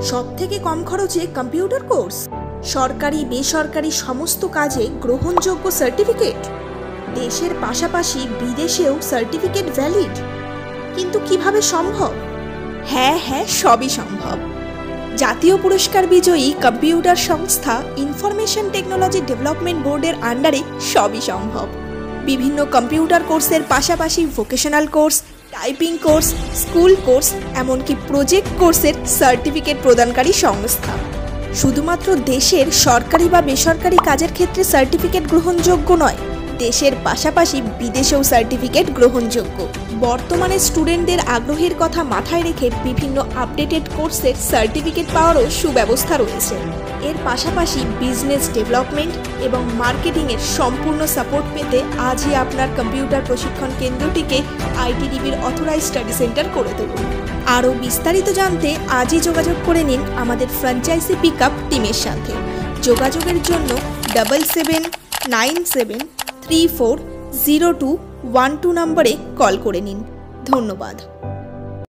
সবথেকে কম খরচে computer course, সরকারি বেসরকারি সমস্ত কাজে গ্রহণযোগ্য সার্টিফিকেট, দেশের পাশাপাশি বিদেশেও সার্টিফিকেট ভ্যালিড। কিন্তু কিভাবে সম্ভব? হ্যাঁ, সবই সম্ভব। জাতীয় পুরস্কার বিজয়ী কম্পিউটার সংস্থা ইনফরমেশন টেকনোলজি ডেভেলপমেন্ট বোর্ডের আন্ডারে সবই সম্ভব। বিভিন্ন কম্পিউটার কোর্সের পাশাপাশি vocational course, typing course, school course, এমনকি প্রজেক্ট কোর্সের সার্টিফিকেট প্রদানকারী সংস্থা। শুধুমাত্র দেশের সরকারি বা বেসরকারি কাজের ক্ষেত্রে সার্টিফিকেট গ্রহণযোগ্য নয়, দেশের পাশাপাশি বিদেশেও সার্টিফিকেট গ্রহণযোগ্য। বর্তমানে স্টুডেন্টদের আগ্রহের কথা মাথায় রেখে বিভিন্ন আপডেটেড কোর্সের সার্টিফিকেট পাওয়ারও সুব্যবস্থা রয়েছে। এর পাশাপাশি বিজনেস ডেভেলপমেন্ট এবং মার্কেটিংয়ের সম্পূর্ণ সাপোর্ট পেতে আজই আপনার কম্পিউটার প্রশিক্ষণ কেন্দ্রটিকে আইটিডিবির অথরাইজ স্টাডি সেন্টার করে তুলুন। আরও বিস্তারিত জানতে আজই যোগাযোগ করে নিন আমাদের ফ্র্যাঞ্চাইজি পিকআপ টিমের সাথে। যোগাযোগের জন্য 7797340212 নম্বরে কল করে নিন। ধন্যবাদ।